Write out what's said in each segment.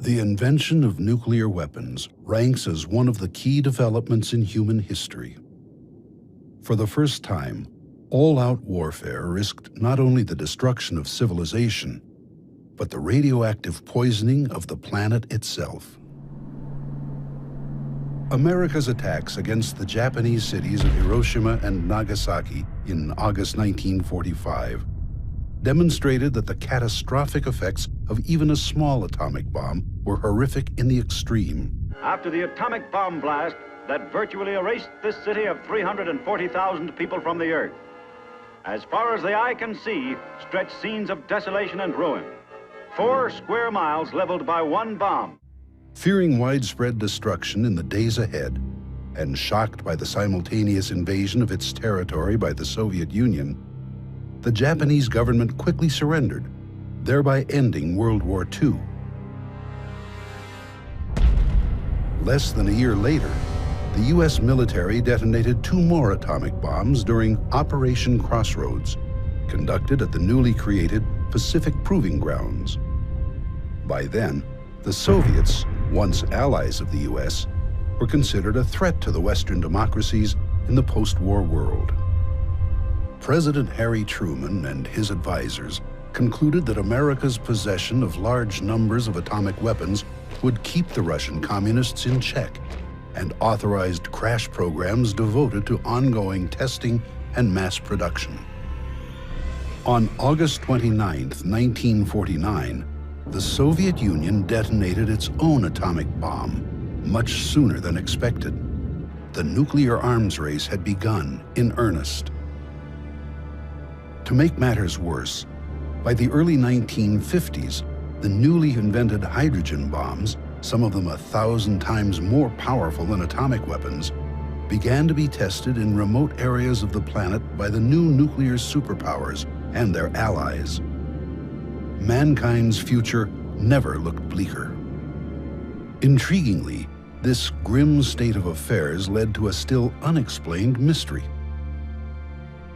The invention of nuclear weapons ranks as one of the key developments in human history. For the first time, all-out warfare risked not only the destruction of civilization, but the radioactive poisoning of the planet itself. America's attacks against the Japanese cities of Hiroshima and Nagasaki in August 1945 demonstrated that the catastrophic effects of even a small atomic bomb were horrific in the extreme. After the atomic bomb blast that virtually erased this city of 340,000 people from the earth, as far as the eye can see stretch scenes of desolation and ruin. 4 square miles leveled by one bomb. Fearing widespread destruction in the days ahead, and shocked by the simultaneous invasion of its territory by the Soviet Union, the Japanese government quickly surrendered, thereby ending World War II. Less than a year later, the U.S. military detonated 2 more atomic bombs during Operation Crossroads, conducted at the newly created Pacific Proving Grounds. By then, the Soviets, once allies of the U.S., were considered a threat to the Western democracies in the post-war world. President Harry Truman and his advisors concluded that America's possession of large numbers of atomic weapons would keep the Russian communists in check, and authorized crash programs devoted to ongoing testing and mass production. On August 29, 1949, the Soviet Union detonated its own atomic bomb, much sooner than expected. The nuclear arms race had begun in earnest. To make matters worse, by the early 1950s, the newly invented hydrogen bombs, some of them 1,000 times more powerful than atomic weapons, began to be tested in remote areas of the planet by the new nuclear superpowers and their allies. Mankind's future never looked bleaker. Intriguingly, this grim state of affairs led to a still unexplained mystery.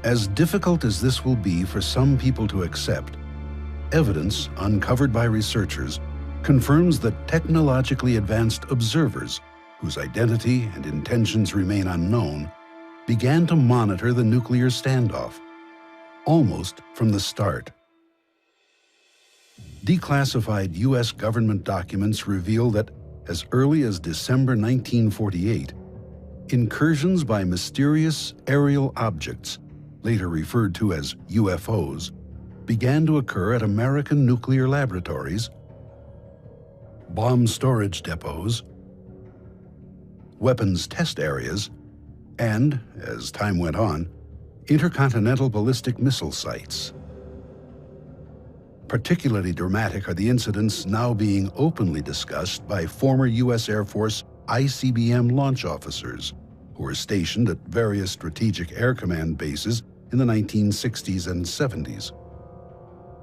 As difficult as this will be for some people to accept, evidence uncovered by researchers confirms that technologically advanced observers, whose identity and intentions remain unknown, began to monitor the nuclear standoff, almost from the start. Declassified U.S. government documents reveal that as early as December 1948, incursions by mysterious aerial objects, later referred to as UFOs, began to occur at American nuclear laboratories, bomb storage depots, weapons test areas, and, as time went on, intercontinental ballistic missile sites. Particularly dramatic are the incidents now being openly discussed by former U.S. Air Force ICBM launch officers who were stationed at various Strategic Air Command bases in the 1960s and 70s.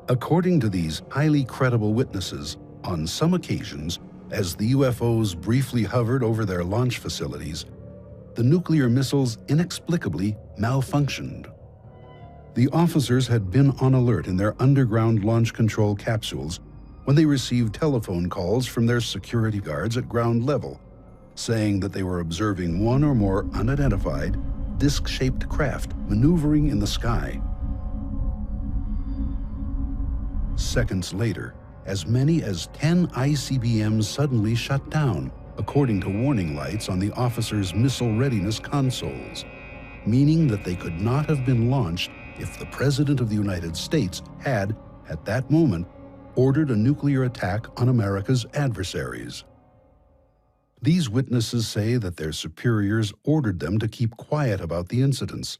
According to these highly credible witnesses, on some occasions, as the UFOs briefly hovered over their launch facilities, the nuclear missiles inexplicably malfunctioned. The officers had been on alert in their underground launch control capsules when they received telephone calls from their security guards at ground level, saying that they were observing one or more unidentified, disc-shaped craft maneuvering in the sky. Seconds later, as many as 10 ICBMs suddenly shut down, according to warning lights on the officers' missile readiness consoles, meaning that they could not have been launched if the President of the United States had, at that moment, ordered a nuclear attack on America's adversaries. These witnesses say that their superiors ordered them to keep quiet about the incidents,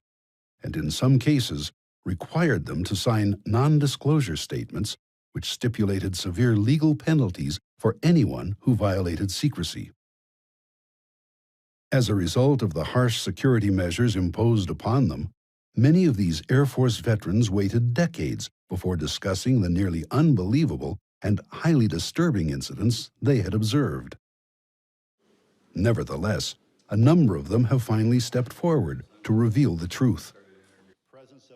and in some cases required them to sign non-disclosure statements which stipulated severe legal penalties for anyone who violated secrecy. As a result of the harsh security measures imposed upon them, many of these Air Force veterans waited decades before discussing the nearly unbelievable and highly disturbing incidents they had observed. Nevertheless, a number of them have finally stepped forward to reveal the truth.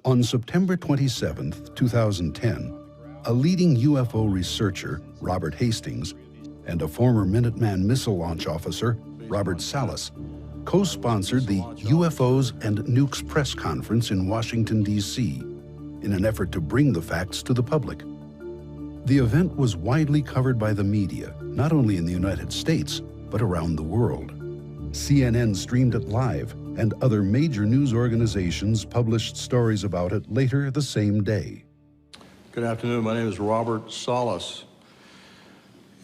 On September 27, 2010, a leading UFO researcher, Robert Hastings, and a former Minuteman missile launch officer, Robert Salas, co-sponsored the UFOs and Nukes press conference in Washington, D.C., in an effort to bring the facts to the public. The event was widely covered by the media, not only in the United States, but around the world. CNN streamed it live, and other major news organizations published stories about it later the same day. Good afternoon. My name is Robert Salas.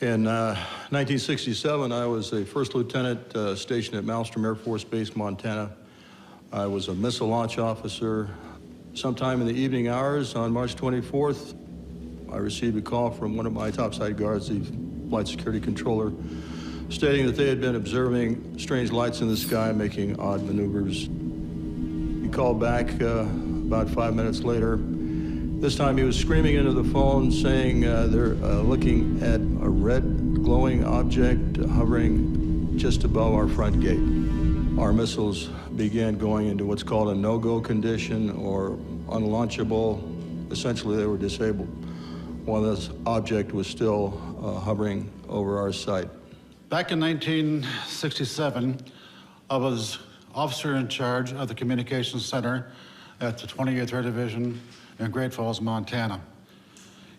In 1967, I was a first lieutenant stationed at Malmstrom Air Force Base, Montana. I was a missile launch officer. Sometime in the evening hours on March 24th, I received a call from one of my topside guards, the flight security controller, stating that they had been observing strange lights in the sky making odd maneuvers. He called back about 5 minutes later. This time he was screaming into the phone saying they're looking at a red glowing object hovering just above our front gate. Our missiles began going into what's called a no-go condition or unlaunchable. Essentially, they were disabled while this object was still hovering over our site. Back in 1967, I was officer in charge of the Communications Center at the 28th Air Division in Great Falls, Montana.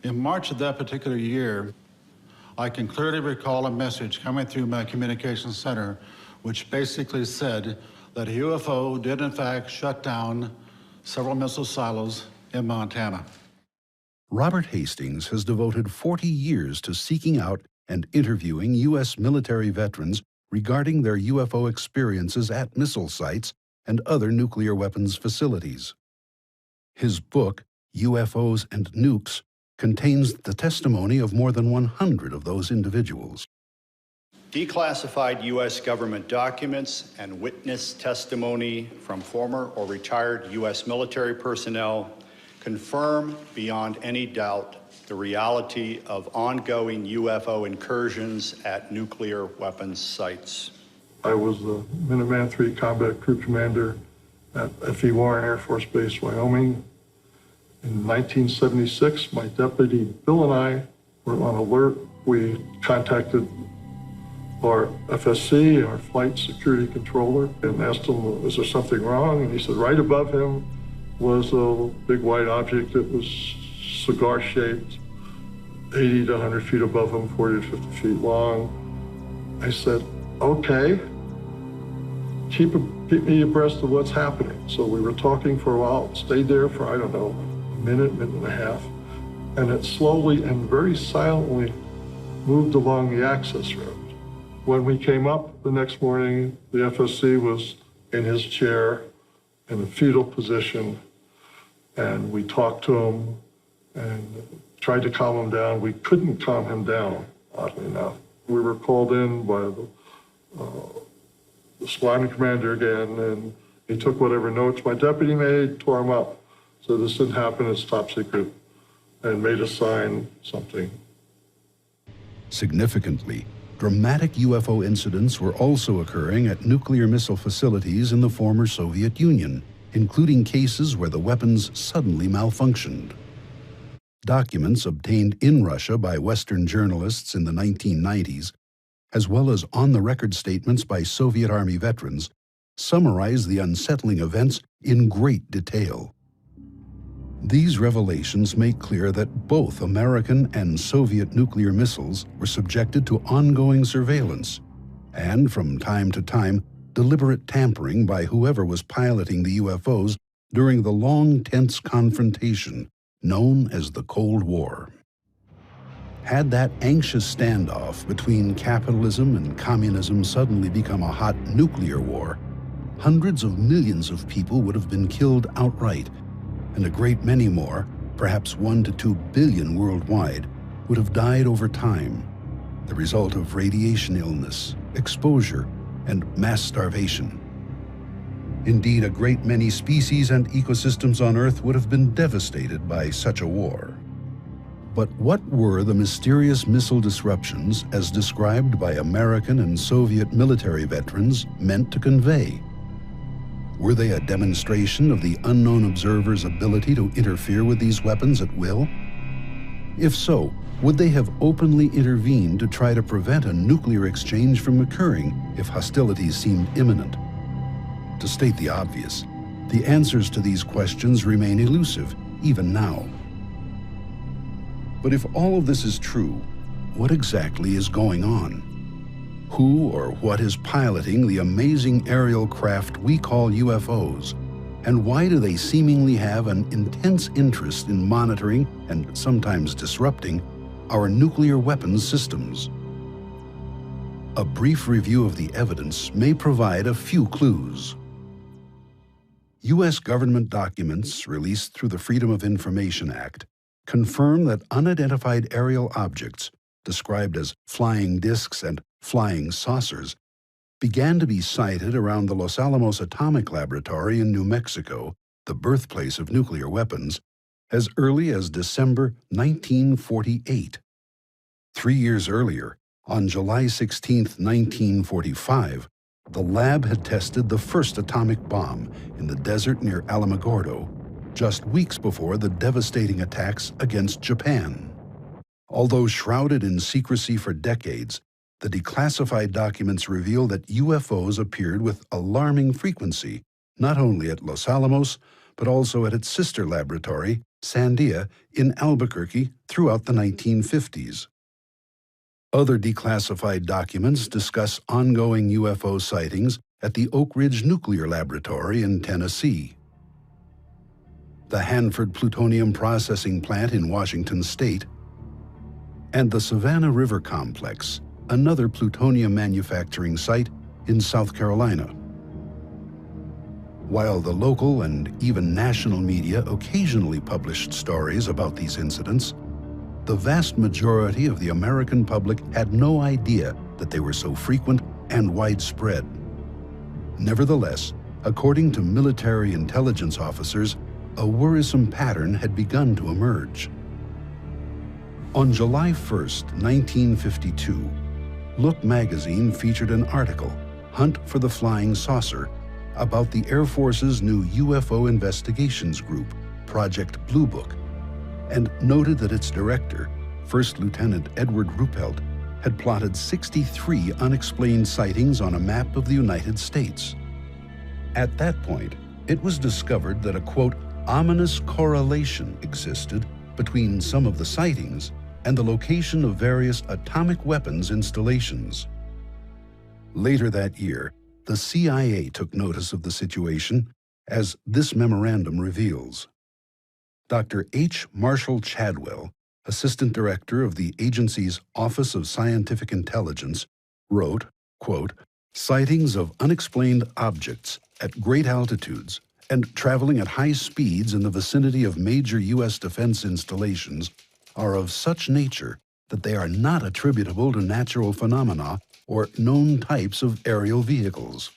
In March of that particular year, I can clearly recall a message coming through my Communications Center which basically said that a UFO did in fact shut down several missile silos in Montana. Robert Hastings has devoted 40 years to seeking out and interviewing U.S. military veterans regarding their UFO experiences at missile sites and other nuclear weapons facilities. His book, UFOs and Nukes, contains the testimony of more than 100 of those individuals. Declassified U.S. government documents and witness testimony from former or retired U.S. military personnel confirm beyond any doubt the reality of ongoing UFO incursions at nuclear weapons sites. I was the Minuteman III Combat Group Commander at F.E. Warren Air Force Base, Wyoming. In 1976, my deputy Bill and I were on alert. We contacted our FSC, our flight security controller, and asked him, is there something wrong? And he said right above him was a big white object that was cigar-shaped, 80 to 100 feet above him, 40 to 50 feet long. I said, okay, keep me abreast of what's happening. So we were talking for a while, stayed there for, I don't know, a minute and a half, and it slowly and very silently moved along the access road. When we came up the next morning, the FSC was in his chair in a fetal position, and we talked to him and tried to calm him down. We couldn't calm him down, oddly enough. We were called in by the squadron commander again, and he took whatever notes my deputy made, tore them up. So this didn't happen, it's top secret, and made us sign something. Significantly, dramatic UFO incidents were also occurring at nuclear missile facilities in the former Soviet Union, including cases where the weapons suddenly malfunctioned. Documents obtained in Russia by Western journalists in the 1990s, as well as on-the-record statements by Soviet Army veterans, summarize the unsettling events in great detail. These revelations make clear that both American and Soviet nuclear missiles were subjected to ongoing surveillance and, from time to time, deliberate tampering by whoever was piloting the UFOs during the long, tense confrontation known as the Cold War. Had that anxious standoff between capitalism and communism suddenly become a hot nuclear war, hundreds of millions of people would have been killed outright, and a great many more, perhaps 1 to 2 billion worldwide, would have died over time, the result of radiation illness, exposure, and mass starvation. Indeed, a great many species and ecosystems on Earth would have been devastated by such a war. But what were the mysterious missile disruptions, as described by American and Soviet military veterans, meant to convey? Were they a demonstration of the unknown observer's ability to interfere with these weapons at will? If so, Would they have openly intervened to try to prevent a nuclear exchange from occurring if hostilities seemed imminent? To state the obvious, the answers to these questions remain elusive, even now. But if all of this is true, what exactly is going on? Who or what is piloting the amazing aerial craft we call UFOs? And why do they seemingly have an intense interest in monitoring and sometimes disrupting our nuclear weapons systems? A brief review of the evidence may provide a few clues. U.S. government documents released through the Freedom of Information Act confirm that unidentified aerial objects, described as flying discs and flying saucers, began to be sighted around the Los Alamos Atomic Laboratory in New Mexico, the birthplace of nuclear weapons, as early as December 1948. 3 years earlier, on July 16, 1945, the lab had tested the first atomic bomb in the desert near Alamogordo, just weeks before the devastating attacks against Japan. Although shrouded in secrecy for decades, the declassified documents reveal that UFOs appeared with alarming frequency, not only at Los Alamos, but also at its sister laboratory, Sandia, in Albuquerque throughout the 1950s. Other declassified documents discuss ongoing UFO sightings at the Oak Ridge Nuclear Laboratory in Tennessee, the Hanford Plutonium Processing Plant in Washington State, and the Savannah River Complex, another plutonium manufacturing site in South Carolina. While the local and even national media occasionally published stories about these incidents, the vast majority of the American public had no idea that they were so frequent and widespread. Nevertheless, according to military intelligence officers, a worrisome pattern had begun to emerge. On July 1, 1952, Look magazine featured an article, Hunt for the Flying Saucer, about the Air Force's new UFO investigations group, Project Blue Book, and noted that its director, First Lieutenant Edward Ruppelt, had plotted 63 unexplained sightings on a map of the United States. At that point, it was discovered that a, quote, ominous correlation existed between some of the sightings and the location of various atomic weapons installations. Later that year, the CIA took notice of the situation, as this memorandum reveals. Dr. H. Marshall Chadwell, Assistant Director of the agency's Office of Scientific Intelligence, wrote, quote, sightings of unexplained objects at great altitudes and traveling at high speeds in the vicinity of major U.S. defense installations are of such nature that they are not attributable to natural phenomena or known types of aerial vehicles.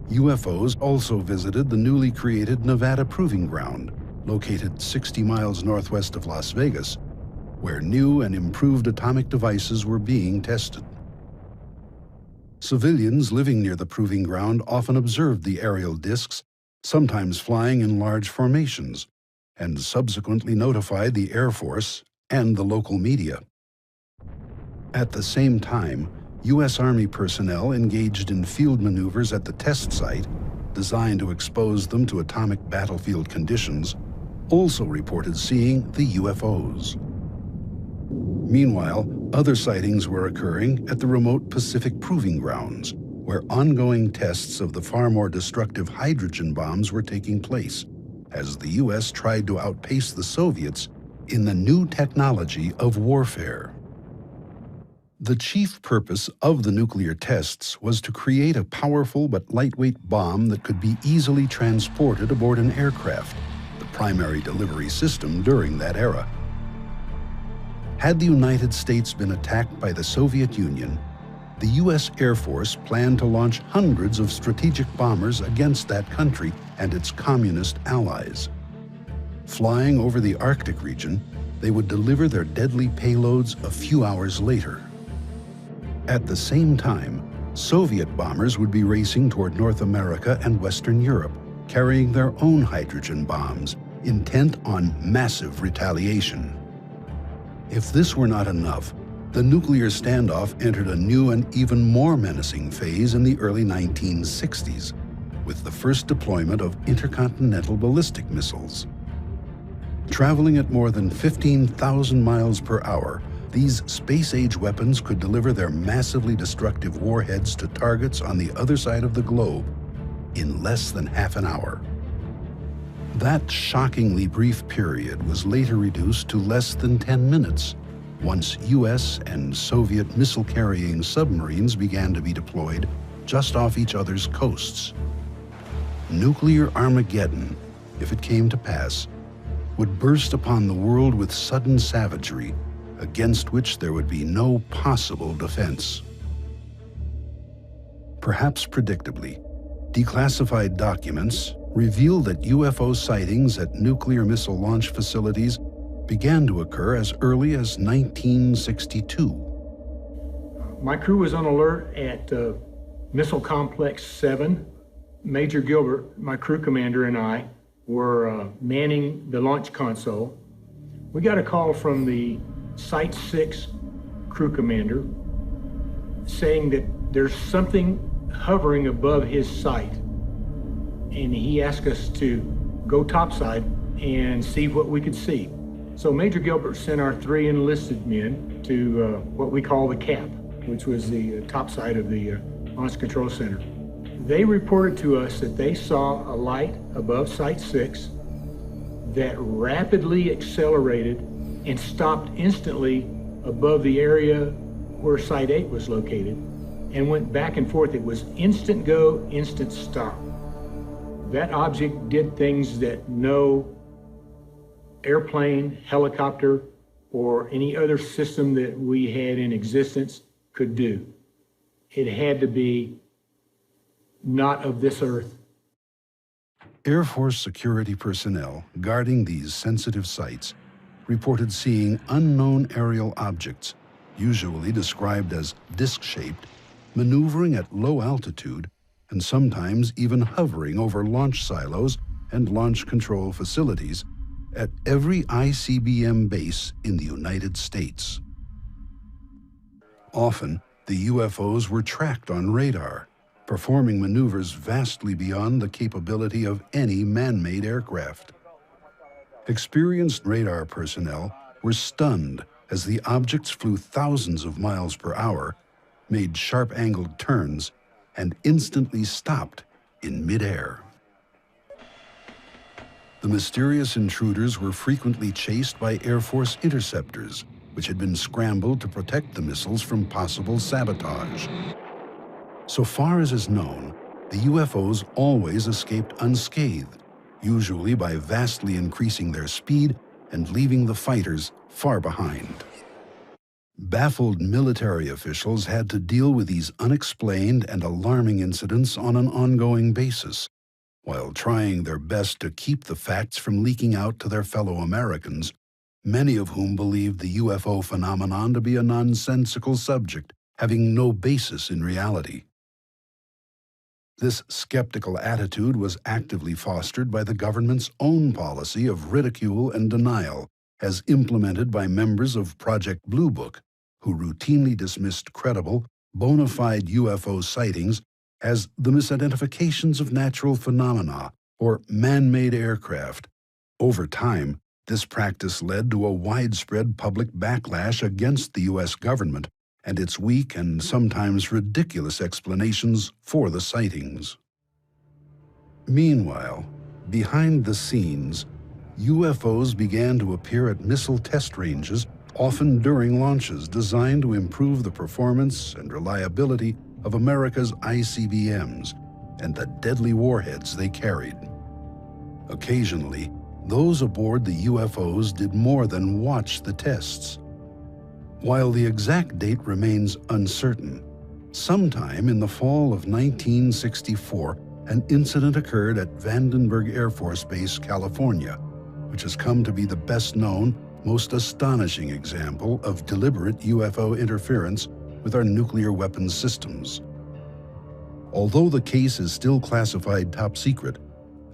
UFOs also visited the newly created Nevada Proving Ground, located 60 miles northwest of Las Vegas, where new and improved atomic devices were being tested. Civilians living near the proving ground often observed the aerial discs, sometimes flying in large formations, and subsequently notified the Air Force and the local media. At the same time, U.S. Army personnel engaged in field maneuvers at the test site, designed to expose them to atomic battlefield conditions, also reported seeing the UFOs. Meanwhile, other sightings were occurring at the remote Pacific Proving Grounds, where ongoing tests of the far more destructive hydrogen bombs were taking place, as the U.S. tried to outpace the Soviets in the new technology of warfare. The chief purpose of the nuclear tests was to create a powerful but lightweight bomb that could be easily transported aboard an aircraft, the primary delivery system during that era. Had the United States been attacked by the Soviet Union, the U.S. Air Force planned to launch hundreds of strategic bombers against that country and its communist allies. Flying over the Arctic region, they would deliver their deadly payloads a few hours later. At the same time, Soviet bombers would be racing toward North America and Western Europe, carrying their own hydrogen bombs, intent on massive retaliation. If this were not enough, the nuclear standoff entered a new and even more menacing phase in the early 1960s, with the first deployment of intercontinental ballistic missiles. Traveling at more than 15,000 miles per hour, these space-age weapons could deliver their massively destructive warheads to targets on the other side of the globe in less than half an hour. That shockingly brief period was later reduced to less than 10 minutes, once US and Soviet missile-carrying submarines began to be deployed just off each other's coasts. Nuclear Armageddon, if it came to pass, would burst upon the world with sudden savagery against which there would be no possible defense. Perhaps predictably, declassified documents reveal that UFO sightings at nuclear missile launch facilities began to occur as early as 1962. My crew was on alert at Missile Complex 7. Major Gilbert, my crew commander, and I were manning the launch console. We got a call from the Site 6 crew commander saying that there's something hovering above his site. And he asked us to go topside and see what we could see. So Major Gilbert sent our 3 enlisted men to what we call the CAP, which was the topside of the Launch Control Center. They reported to us that they saw a light above Site 6 that rapidly accelerated and stopped instantly above the area where Site 8 was located and went back and forth. It was instant go, instant stop. That object did things that no airplane, helicopter, or any other system that we had in existence could do. It had to be not of this earth. Air Force security personnel guarding these sensitive sites reported seeing unknown aerial objects, usually described as disc-shaped, maneuvering at low altitude and sometimes even hovering over launch silos and launch control facilities at every ICBM base in the United States. Often, the UFOs were tracked on radar, performing maneuvers vastly beyond the capability of any man-made aircraft. Experienced radar personnel were stunned as the objects flew thousands of miles per hour, made sharp-angled turns, and instantly stopped in midair. The mysterious intruders were frequently chased by Air Force interceptors, which had been scrambled to protect the missiles from possible sabotage. So far as is known, the UFOs always escaped unscathed, usually by vastly increasing their speed and leaving the fighters far behind. Baffled military officials had to deal with these unexplained and alarming incidents on an ongoing basis, while trying their best to keep the facts from leaking out to their fellow Americans, many of whom believed the UFO phenomenon to be a nonsensical subject having no basis in reality. This skeptical attitude was actively fostered by the government's own policy of ridicule and denial, as implemented by members of Project Blue Book, who routinely dismissed credible, bona fide UFO sightings as the misidentifications of natural phenomena or man-made aircraft. Over time, this practice led to a widespread public backlash against the U.S. government and its weak and sometimes ridiculous explanations for the sightings. Meanwhile, behind the scenes, UFOs began to appear at missile test ranges, often during launches designed to improve the performance and reliability of America's ICBMs and the deadly warheads they carried. Occasionally, those aboard the UFOs did more than watch the tests. While the exact date remains uncertain, sometime in the fall of 1964, an incident occurred at Vandenberg Air Force Base, California, which has come to be the best-known, most astonishing example of deliberate UFO interference with our nuclear weapons systems. Although the case is still classified top secret,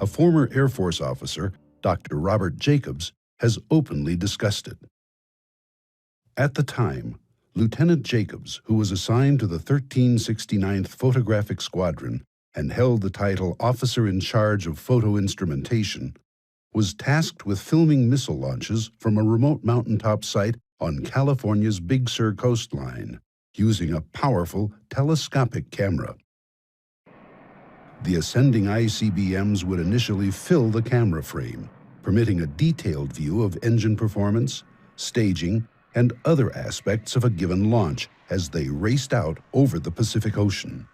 a former Air Force officer, Dr. Robert Jacobs, has openly discussed it. At the time, Lieutenant Jacobs, who was assigned to the 1369th Photographic Squadron and held the title Officer in Charge of Photo Instrumentation, was tasked with filming missile launches from a remote mountaintop site on California's Big Sur coastline, using a powerful telescopic camera. The ascending ICBMs would initially fill the camera frame, permitting a detailed view of engine performance, staging, and other aspects of a given launch as they raced out over the Pacific Ocean.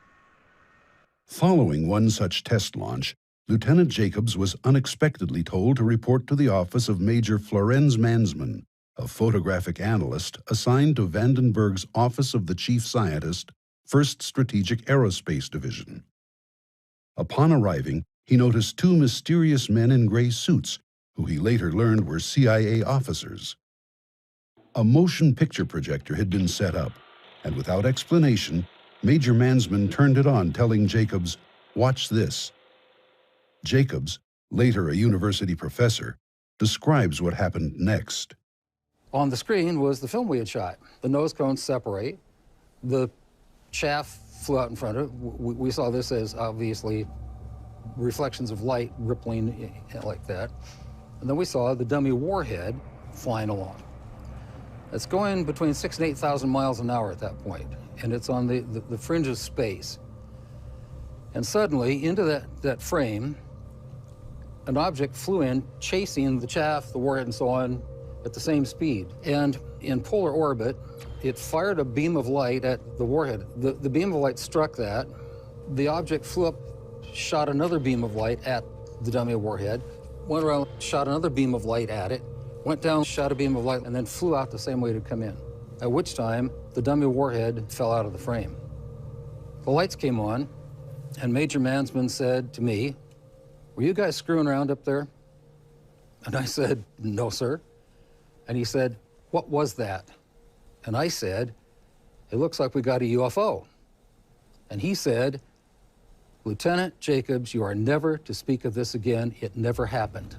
Following one such test launch, Lieutenant Jacobs was unexpectedly told to report to the office of Major Florenz Mansman, a photographic analyst assigned to Vandenberg's Office of the Chief Scientist, 1st Strategic Aerospace Division. Upon arriving, he noticed two mysterious men in gray suits, who he later learned were CIA officers. A motion picture projector had been set up, and without explanation, Major Mansman turned it on, telling Jacobs, "Watch this." Jacobs, later a university professor, describes what happened next. On the screen was the film we had shot. The nose cones separate. The chaff flew out in front of it. We saw this as obviously reflections of light rippling like that. And then we saw the dummy warhead flying along. It's going between 6,000 and 8,000 miles an hour at that point, and it's on the fringe of space. And suddenly, into that frame, an object flew in, chasing the chaff, the warhead, and so on, at the same speed. And in polar orbit, it fired a beam of light at the warhead. The beam of light struck that. The object flew up, shot another beam of light at the dummy warhead, went around, shot another beam of light at it, went down, shot a beam of light, and then flew out the same way to come in, at which time the dummy warhead fell out of the frame. The lights came on, and Major Mansman said to me, "Were you guys screwing around up there?" And I said, "No, sir." And he said, "What was that?" And I said, "It looks like we got a UFO." And he said, "Lieutenant Jacobs, you are never to speak of this again. It never happened."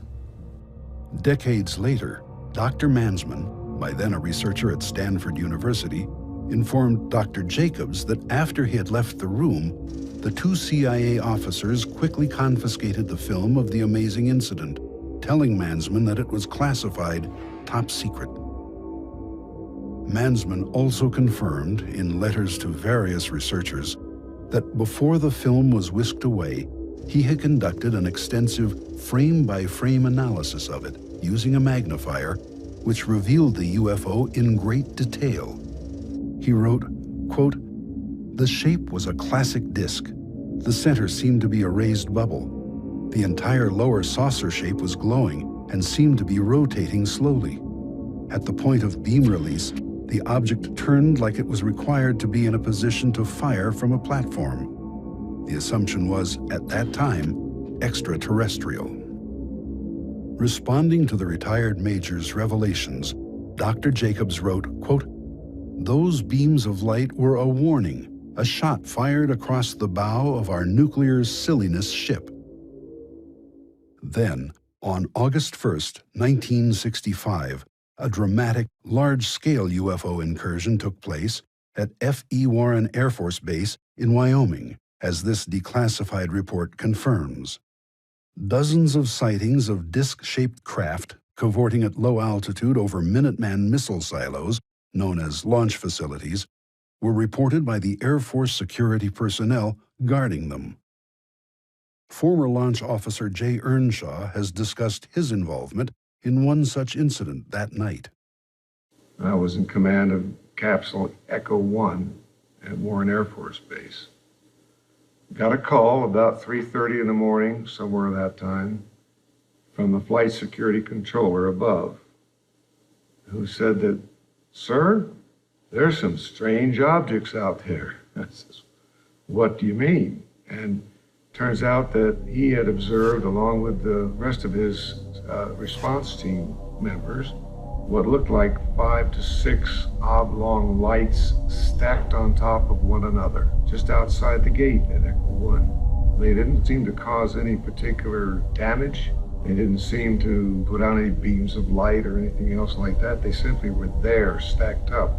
Decades later, Dr. Mansman, by then a researcher at Stanford University, informed Dr. Jacobs that after he had left the room, the two CIA officers quickly confiscated the film of the amazing incident, telling Mansman that it was classified top secret. Mansman also confirmed, in letters to various researchers, that before the film was whisked away, he had conducted an extensive frame-by-frame analysis of it using a magnifier, which revealed the UFO in great detail. He wrote, quote, "The shape was a classic disc. The center seemed to be a raised bubble. The entire lower saucer shape was glowing and seemed to be rotating slowly. At the point of beam release, the object turned like it was required to be in a position to fire from a platform. The assumption was, at that time, extraterrestrial." Responding to the retired major's revelations, Dr. Jacobs wrote, quote, "Those beams of light were a warning, a shot fired across the bow of our nuclear silliness ship." Then, on August 1st, 1965, a dramatic, large-scale UFO incursion took place at F.E. Warren Air Force Base in Wyoming, as this declassified report confirms. Dozens of sightings of disc-shaped craft cavorting at low altitude over Minuteman missile silos, known as launch facilities, were reported by the Air Force security personnel guarding them. Former launch officer Jay Earnshaw has discussed his involvement in one such incident that night. I was in command of Capsule Echo 1 at Warren Air Force Base. Got a call about 3:30 in the morning, somewhere that time, from the flight security controller above, who said that, "Sir, there's some strange objects out there." I says, "What do you mean?" And turns out that he had observed, along with the rest of his response team members, what looked like 5 to 6 oblong lights stacked on top of one another, just outside the gate at Echo 1. They didn't seem to cause any particular damage They didn't seem to put out any beams of light or anything else like that. They simply were there, stacked up.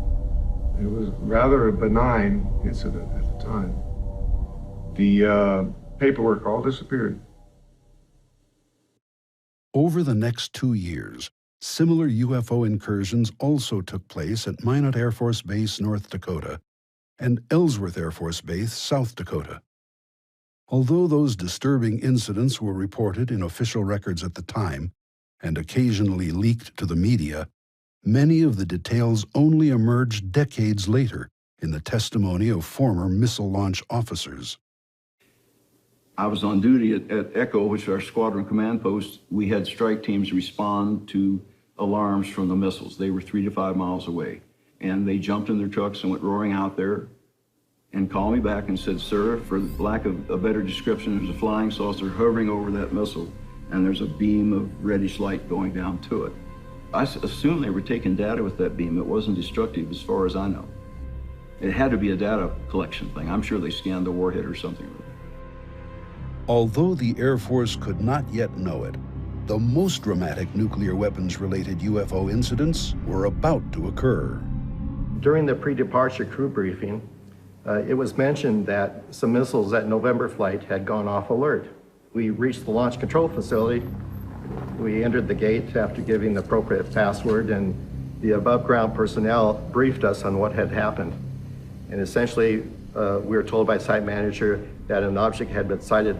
It was rather a benign incident at the time. The paperwork all disappeared. Over the next 2 years, similar UFO incursions also took place at Minot Air Force Base, North Dakota, and Ellsworth Air Force Base, South Dakota. Although those disturbing incidents were reported in official records at the time and occasionally leaked to the media, many of the details only emerged decades later in the testimony of former missile launch officers. I was on duty at Echo, which is our squadron command post. We had strike teams respond to alarms from the missiles. They were 3 to 5 miles away. And they jumped in their trucks and went roaring out there and called me back and said, "Sir, for lack of a better description, there's a flying saucer hovering over that missile, and there's a beam of reddish light going down to it." I assume they were taking data with that beam. It wasn't destructive as far as I know. It had to be a data collection thing. I'm sure they scanned the warhead or something. Although the Air Force could not yet know it, the most dramatic nuclear weapons-related UFO incidents were about to occur. During the pre-departure crew briefing, it was mentioned that some missiles at November flight had gone off alert. We reached the launch control facility. We entered the gate after giving the appropriate password, and the above-ground personnel briefed us on what had happened. And essentially, we were told by site manager that an object had been sighted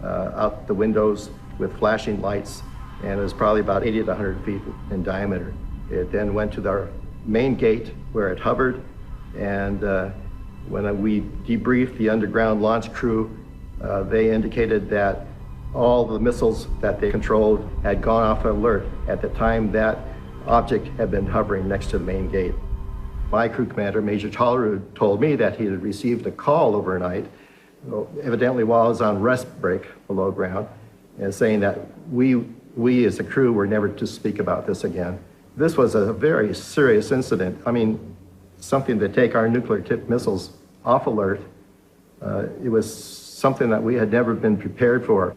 out the windows with flashing lights, and it was probably about 80 to 100 feet in diameter. It then went to our main gate where it hovered, and when we debriefed the underground launch crew, they indicated that all the missiles that they controlled had gone off alert at the time that object had been hovering next to the main gate. My crew commander, Major Tollerud, told me that he had received a call overnight, evidently while I was on rest break below ground, and saying that we as a crew were never to speak about this again. This was a very serious incident. I mean, something to take our nuclear-tipped missiles off alert. It was something that we had never been prepared for.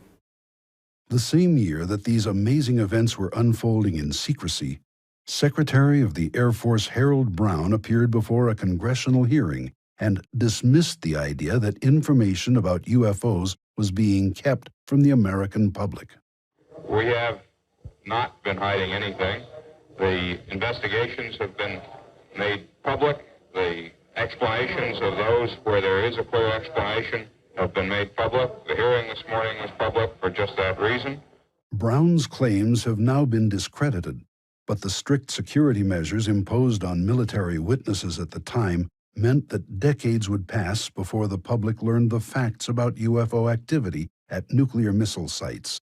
The same year that these amazing events were unfolding in secrecy, Secretary of the Air Force Harold Brown appeared before a congressional hearing and dismissed the idea that information about UFOs was being kept from the American public. We have not been hiding anything. The investigations have been made public. The explanations of those where there is a clear explanation have been made public. The hearing this morning was public for just that reason. Brown's claims have now been discredited, but the strict security measures imposed on military witnesses at the time meant that decades would pass before the public learned the facts about UFO activity at nuclear missile sites.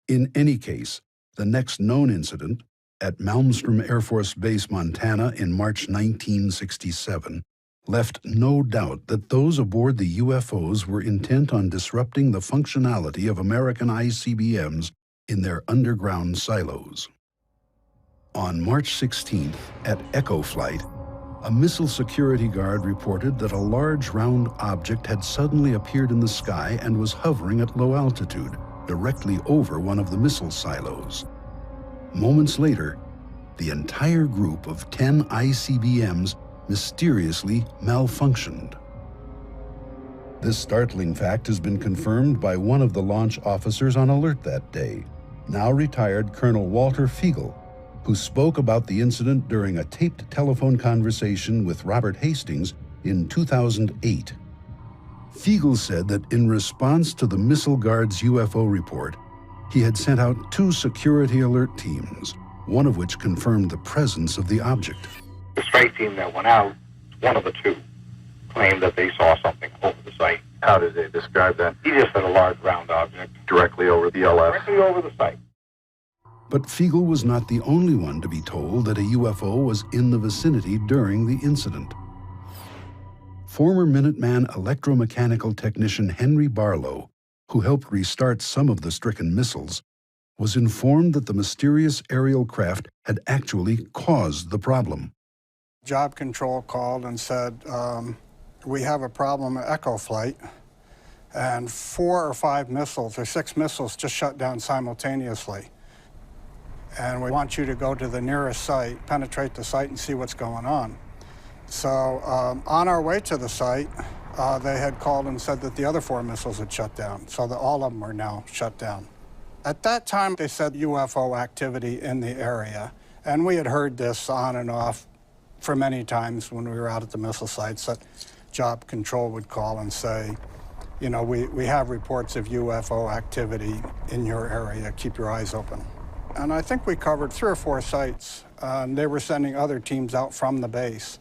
In any case, the next known incident, at Malmstrom Air Force Base, Montana in March 1967, left no doubt that those aboard the UFOs were intent on disrupting the functionality of American ICBMs in their underground silos. On March 16th, at Echo Flight, a missile security guard reported that a large round object had suddenly appeared in the sky and was hovering at low altitude, directly over one of the missile silos. Moments later, the entire group of 10 ICBMs mysteriously malfunctioned. This startling fact has been confirmed by one of the launch officers on alert that day, now retired Colonel Walter Fiegel, who spoke about the incident during a taped telephone conversation with Robert Hastings in 2008. Fiegel said that in response to the missile guard's UFO report, he had sent out 2 security alert teams, one of which confirmed the presence of the object. The strike team that went out, one of the 2, claimed that they saw something over the site. How did they describe that? He just said a large round object. Directly over the LF? Directly over the site. But Fiegel was not the only one to be told that a UFO was in the vicinity during the incident. Former Minuteman electromechanical technician Henry Barlow, who helped restart some of the stricken missiles, was informed that the mysterious aerial craft had actually caused the problem. Job Control called and said, we have a problem at Echo Flight, and 4 or 5 missiles, or 6 missiles, just shut down simultaneously. And we want you to go to the nearest site, penetrate the site, and see what's going on. So on our way to the site, they had called and said that the other 4 missiles had shut down, so that all of them were now shut down. At that time, they said UFO activity in the area, and we had heard this on and off for many times when we were out at the missile sites that Job Control would call and say, you know, we have reports of UFO activity in your area, keep your eyes open. And I think we covered 3 or 4 sites, and they were sending other teams out from the base.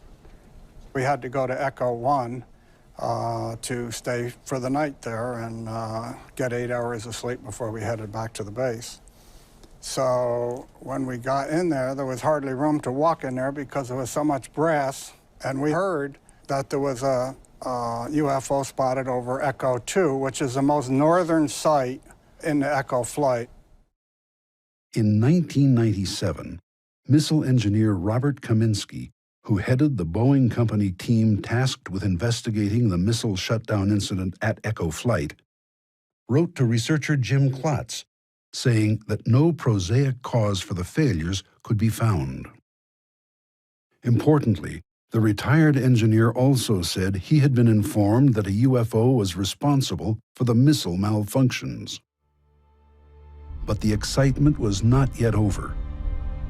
We had to go to Echo 1 to stay for the night there and get 8 hours of sleep before we headed back to the base. So when we got in there was hardly room to walk in there because there was so much brass, and we heard that there was a UFO spotted over Echo 2, which is the most northern site in the Echo flight. In 1997, missile engineer Robert Kaminsky, who headed the Boeing Company team tasked with investigating the missile shutdown incident at Echo Flight, wrote to researcher Jim Klotz, saying that no prosaic cause for the failures could be found. Importantly, the retired engineer also said he had been informed that a UFO was responsible for the missile malfunctions. But the excitement was not yet over.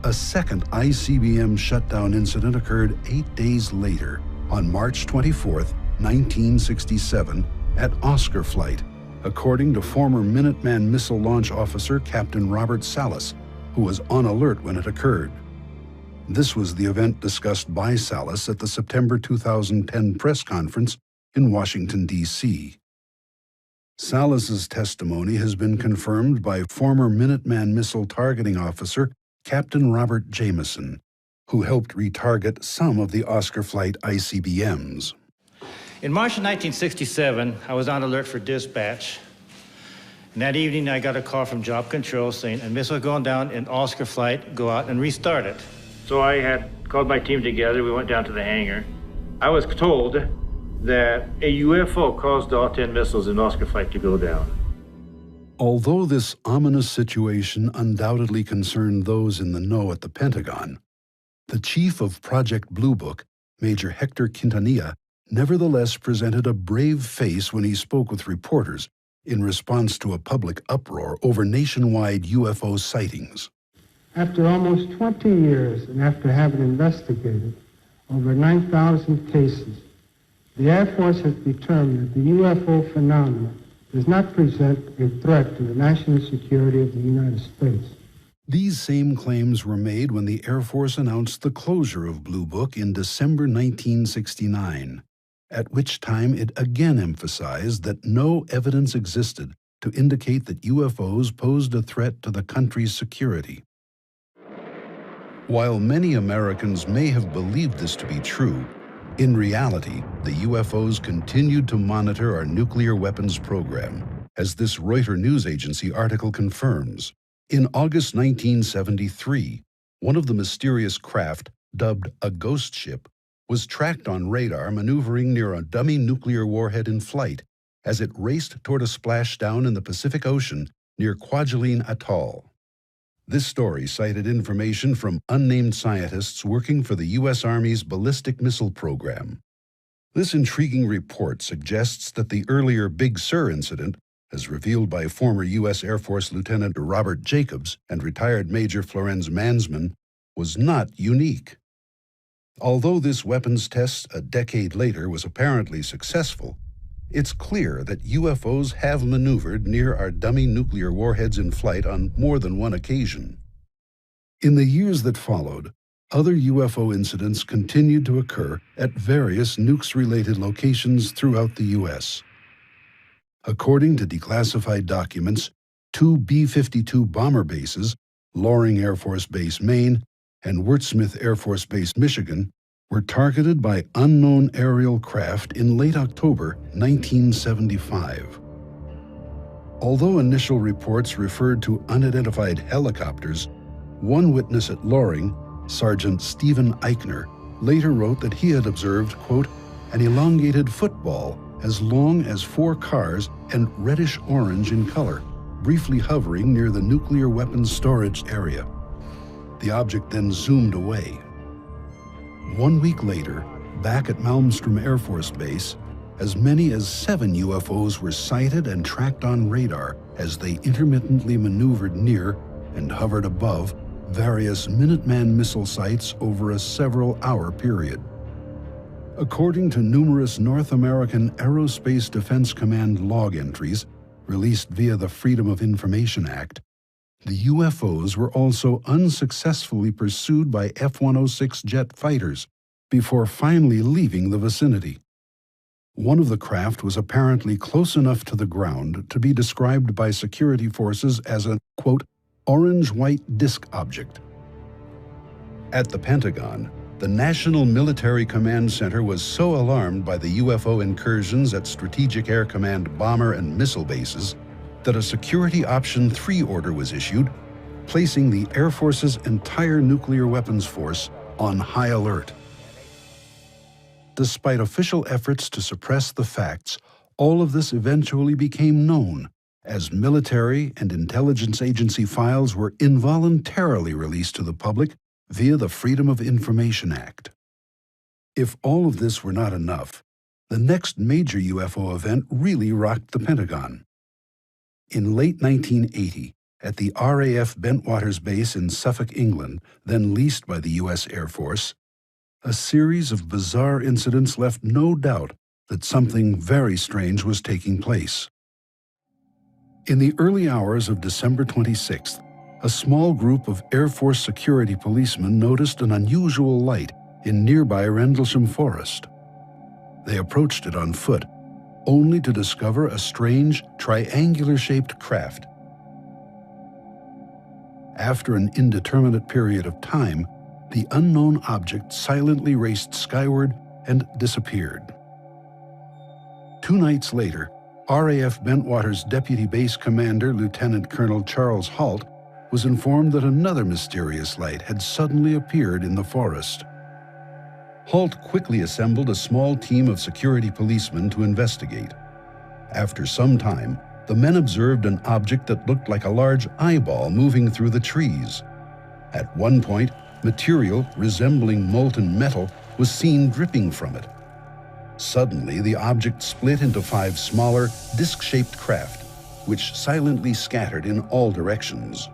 A second ICBM shutdown incident occurred 8 days later, on March 24, 1967, at Oscar Flight, according to former Minuteman missile launch officer Captain Robert Salas, who was on alert when it occurred. This was the event discussed by Salas at the September 2010 press conference in Washington, D.C. Salas's testimony has been confirmed by former Minuteman missile targeting officer Captain Robert Jameson, who helped retarget some of the Oscar Flight ICBMs. In March of 1967, I was on alert for dispatch. And that evening, I got a call from Job Control saying a missile going down in Oscar Flight, go out and restart it. So I had called my team together. We went down to the hangar. I was told that a UFO caused all 10 missiles in Oscar Flight to go down. Although this ominous situation undoubtedly concerned those in the know at the Pentagon, the chief of Project Blue Book, Major Hector Quintanilla, nevertheless presented a brave face when he spoke with reporters in response to a public uproar over nationwide UFO sightings. After almost 20 years and after having investigated over 9,000 cases, the Air Force has determined that the UFO phenomenon does not present a threat to the national security of the United States. These same claims were made when the Air Force announced the closure of Blue Book in December 1969, at which time it again emphasized that no evidence existed to indicate that UFOs posed a threat to the country's security. While many Americans may have believed this to be true, in reality, the UFOs continued to monitor our nuclear weapons program, as this Reuters news agency article confirms. In August 1973, one of the mysterious craft, dubbed a ghost ship, was tracked on radar maneuvering near a dummy nuclear warhead in flight as it raced toward a splashdown in the Pacific Ocean near Kwajalein Atoll. This story cited information from unnamed scientists working for the U.S. Army's ballistic missile program. This intriguing report suggests that the earlier Big Sur incident, as revealed by former U.S. Air Force Lieutenant Robert Jacobs and retired Major Florenz Mansman, was not unique. Although this weapons test a decade later was apparently successful, it's clear that UFOs have maneuvered near our dummy nuclear warheads in flight on more than one occasion. In the years that followed, other UFO incidents continued to occur at various Nukes-related locations throughout the U.S. According to declassified documents, 2 B-52 bomber bases, Loring Air Force Base, Maine, and Wurtsmith Air Force Base, Michigan, were targeted by unknown aerial craft in late October 1975. Although initial reports referred to unidentified helicopters, one witness at Loring, Sergeant Stephen Eichner, later wrote that he had observed, quote, an elongated football as long as 4 cars and reddish-orange in color, briefly hovering near the nuclear weapons storage area. The object then zoomed away. 1 week later, back at Malmstrom Air Force Base, as many as 7 UFOs were sighted and tracked on radar as they intermittently maneuvered near and hovered above various Minuteman missile sites over a several-hour period. According to numerous North American Aerospace Defense Command log entries released via the Freedom of Information Act, the UFOs were also unsuccessfully pursued by F-106 jet fighters before finally leaving the vicinity. One of the craft was apparently close enough to the ground to be described by security forces as a, quote, orange-white disk object. At the Pentagon, the National Military Command Center was so alarmed by the UFO incursions at Strategic Air Command bomber and missile bases that a Security Option 3 order was issued, placing the Air Force's entire nuclear weapons force on high alert. Despite official efforts to suppress the facts, all of this eventually became known as military and intelligence agency files were involuntarily released to the public via the Freedom of Information Act. If all of this were not enough, the next major UFO event really rocked the Pentagon. In late 1980, at the RAF Bentwaters Base in Suffolk, England, then leased by the U.S. Air Force, a series of bizarre incidents left no doubt that something very strange was taking place. In the early hours of December 26th, a small group of Air Force security policemen noticed an unusual light in nearby Rendlesham Forest. They approached it on foot, only to discover a strange, triangular-shaped craft. After an indeterminate period of time, the unknown object silently raced skyward and disappeared. 2 nights later, RAF Bentwaters Deputy Base Commander Lieutenant Colonel Charles Halt was informed that another mysterious light had suddenly appeared in the forest. Halt quickly assembled a small team of security policemen to investigate. After some time, the men observed an object that looked like a large eyeball moving through the trees. At one point, material resembling molten metal was seen dripping from it. Suddenly, the object split into 5 smaller, disc-shaped craft, which silently scattered in all directions.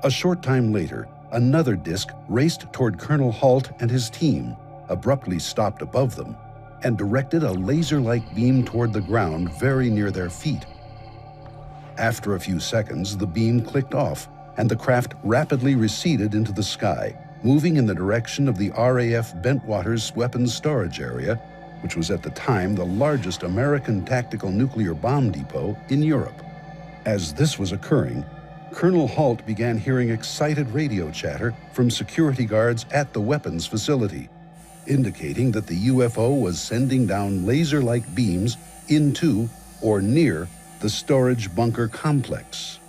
A short time later, another disc raced toward Colonel Halt and his team, abruptly stopped above them, and directed a laser-like beam toward the ground very near their feet. After a few seconds, the beam clicked off, and the craft rapidly receded into the sky, moving in the direction of the RAF Bentwaters weapons storage area, which was at the time the largest American tactical nuclear bomb depot in Europe. As this was occurring, Colonel Halt began hearing excited radio chatter from security guards at the weapons facility, indicating that the UFO was sending down laser-like beams into or near the storage bunker complex.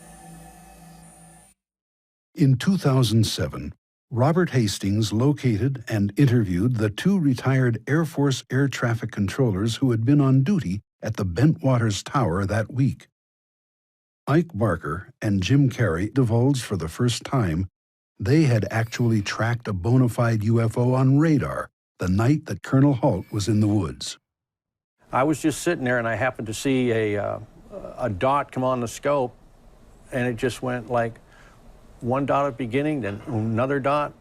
In 2007, Robert Hastings located and interviewed the 2 retired Air Force air traffic controllers who had been on duty at the Bentwaters Tower that week. Ike Barker and Jim Carey divulged for the first time they had actually tracked a bona fide UFO on radar the night that Colonel Halt was in the woods. I was just sitting there and I happened to see a dot come on the scope, and it just went like one dot at the beginning, then another dot,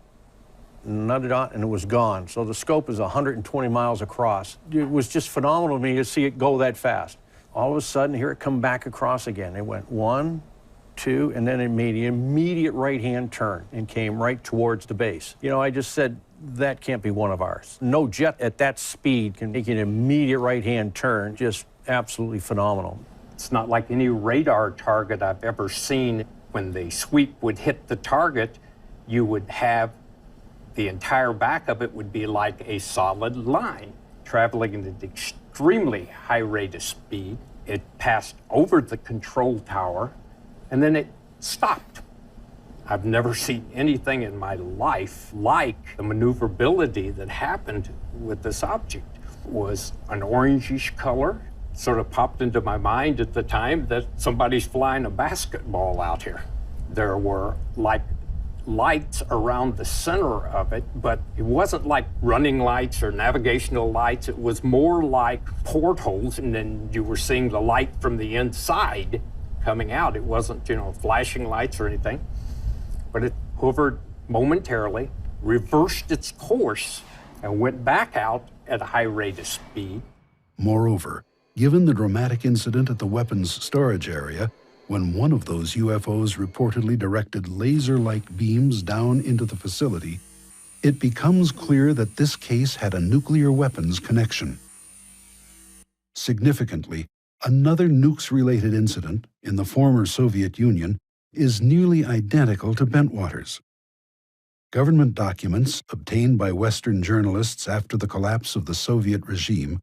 and it was gone. So the scope is 120 miles across. It was just phenomenal to me to see it go that fast. All of a sudden, here it come back across again. It went 1, 2, and then it made an immediate right-hand turn and came right towards the base. You know, I just said, that can't be one of ours. No jet at that speed can make an immediate right-hand turn. Just absolutely phenomenal. It's not like any radar target I've ever seen. When the sweep would hit the target, you would have the entire back of it would be like a solid line, traveling at an extremely high rate of speed. It passed over the control tower, and then it stopped. I've never seen anything in my life like the maneuverability that happened with this object. It was an orangish color. sort of popped into my mind at the time that somebody's flying a basketball out here. There were like lights around the center of it, but it wasn't like running lights or navigational lights. It was more like portholes, and then you were seeing the light from the inside coming out. It wasn't, you know, flashing lights or anything, but it hovered momentarily, reversed its course, and went back out at a high rate of speed. Moreover, given the dramatic incident at the weapons storage area, when one of those UFOs reportedly directed laser-like beams down into the facility, it becomes clear that this case had a nuclear weapons connection. Significantly, another Nukes-related incident in the former Soviet Union is nearly identical to Bentwaters. Government documents obtained by Western journalists after the collapse of the Soviet regime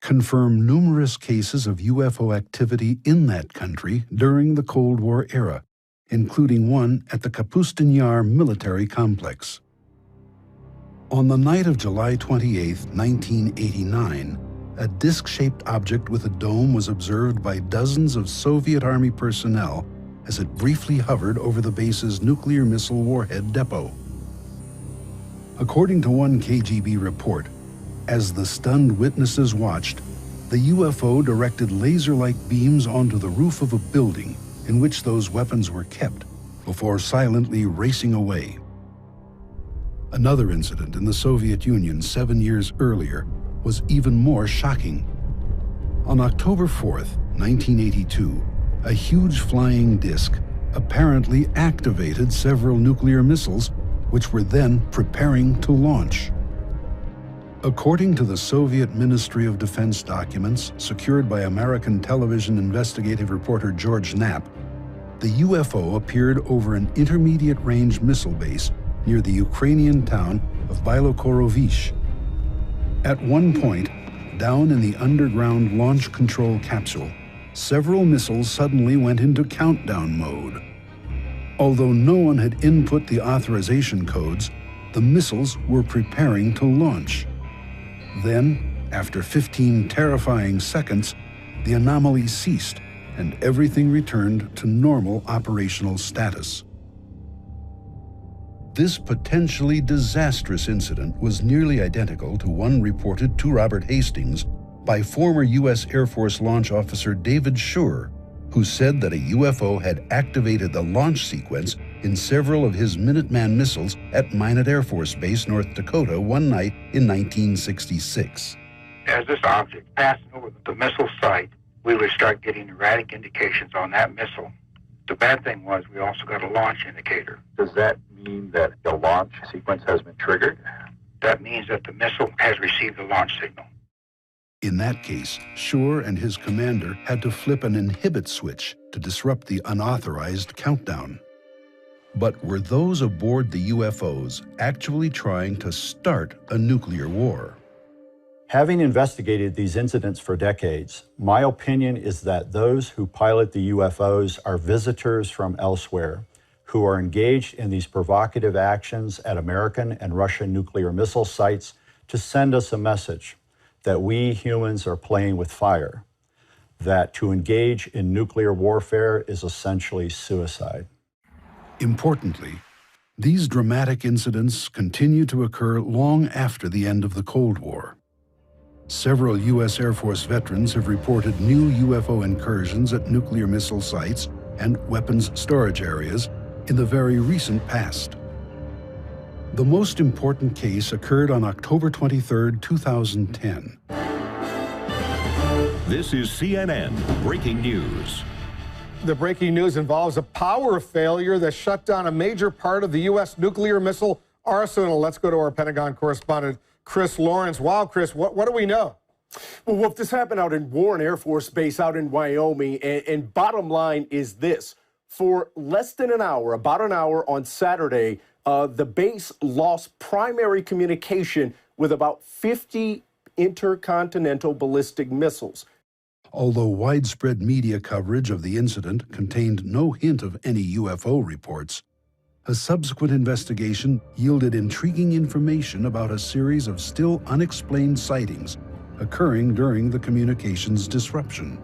confirm numerous cases of UFO activity in that country during the Cold War era, including one at the Kapustin Yar military complex. On the night of July 28, 1989, a disc-shaped object with a dome was observed by dozens of Soviet Army personnel as it briefly hovered over the base's nuclear missile warhead depot. According to one KGB report, as the stunned witnesses watched, the UFO directed laser-like beams onto the roof of a building in which those weapons were kept before silently racing away. Another incident in the Soviet Union 7 years earlier was even more shocking. On October 4th, 1982, a huge flying disc apparently activated several nuclear missiles, which were then preparing to launch. According to the Soviet Ministry of Defense documents secured by American television investigative reporter George Knapp, the UFO appeared over an intermediate-range missile base near the Ukrainian town of Bylokorovich. At one point, down in the underground launch control capsule, several missiles suddenly went into countdown mode. Although no one had input the authorization codes, the missiles were preparing to launch. Then, after 15 terrifying seconds, the anomaly ceased and everything returned to normal operational status. This potentially disastrous incident was nearly identical to one reported to Robert Hastings by former U.S. Air Force launch officer David Schur, who said that a UFO had activated the launch sequence in several of his Minuteman missiles at Minot Air Force Base, North Dakota, one night in 1966. As this object passed over the missile site, we would start getting erratic indications on that missile. The bad thing was we also got a launch indicator. Does that mean that the launch sequence has been triggered? That means that the missile has received a launch signal. In that case, Schur and his commander had to flip an inhibit switch to disrupt the unauthorized countdown. But were those aboard the UFOs actually trying to start a nuclear war? Having investigated these incidents for decades, my opinion is that those who pilot the UFOs are visitors from elsewhere who are engaged in these provocative actions at American and Russian nuclear missile sites to send us a message that we humans are playing with fire, that to engage in nuclear warfare is essentially suicide. Importantly, these dramatic incidents continue to occur long after the end of the Cold War. Several U.S. Air Force veterans have reported new UFO incursions at nuclear missile sites and weapons storage areas in the very recent past. The most important case occurred on October 23, 2010. This is CNN Breaking News. The breaking news involves a power failure that shut down a major part of the U.S. nuclear missile arsenal. Let's go to our Pentagon correspondent, Chris Lawrence. Wow, Chris, what do we know? Well, Wolf, this happened out in Warren Air Force Base out in Wyoming, and bottom line is this. For less than an hour, about an hour on Saturday, the base lost primary communication with about 50 intercontinental ballistic missiles. Although widespread media coverage of the incident contained no hint of any UFO reports, a subsequent investigation yielded intriguing information about a series of still unexplained sightings occurring during the communications disruption.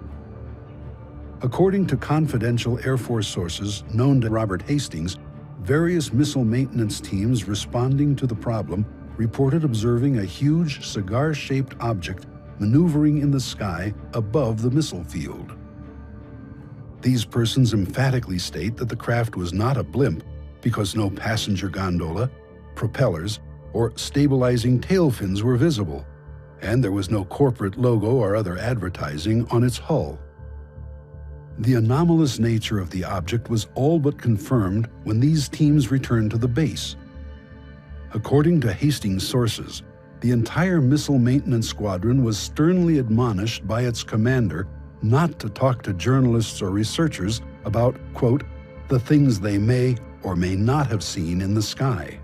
According to confidential Air Force sources known to Robert Hastings, various missile maintenance teams responding to the problem reported observing a huge cigar-shaped object maneuvering in the sky above the missile field. These persons emphatically state that the craft was not a blimp because no passenger gondola, propellers, or stabilizing tail fins were visible, and there was no corporate logo or other advertising on its hull. The anomalous nature of the object was all but confirmed when these teams returned to the base. According to Hastings sources, the entire missile maintenance squadron was sternly admonished by its commander not to talk to journalists or researchers about, quote, the things they may or may not have seen in the sky.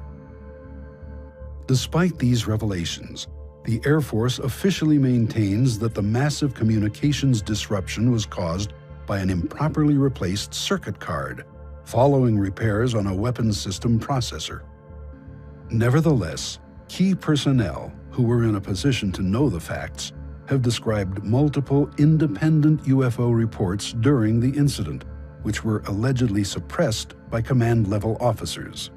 Despite these revelations, the Air Force officially maintains that the massive communications disruption was caused by an improperly replaced circuit card, following repairs on a weapons system processor. Nevertheless, key personnel who were in a position to know the facts have described multiple independent UFO reports during the incident, which were allegedly suppressed by command-level officers.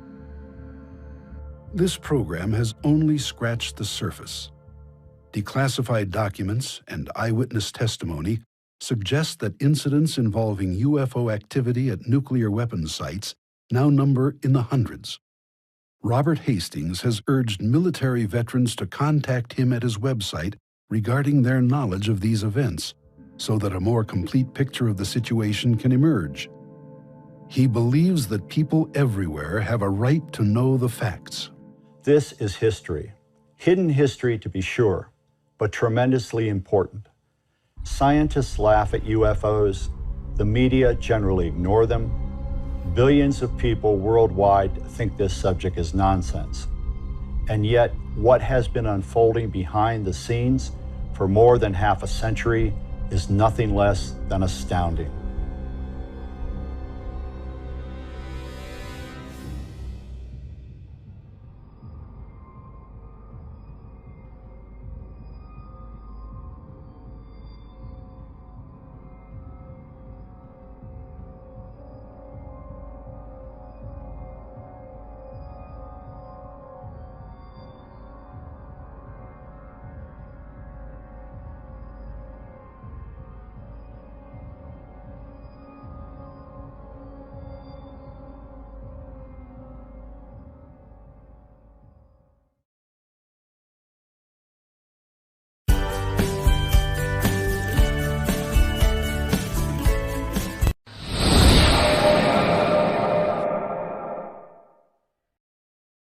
This program has only scratched the surface. Declassified documents and eyewitness testimony suggest that incidents involving UFO activity at nuclear weapons sites now number in the hundreds. Robert Hastings has urged military veterans to contact him at his website regarding their knowledge of these events, so that a more complete picture of the situation can emerge. He believes that people everywhere have a right to know the facts. This is history. Hidden history, to be sure, but tremendously important. Scientists laugh at UFOs. The media generally ignore them. Billions of people worldwide think this subject is nonsense. And yet, what has been unfolding behind the scenes for more than half a century is nothing less than astounding.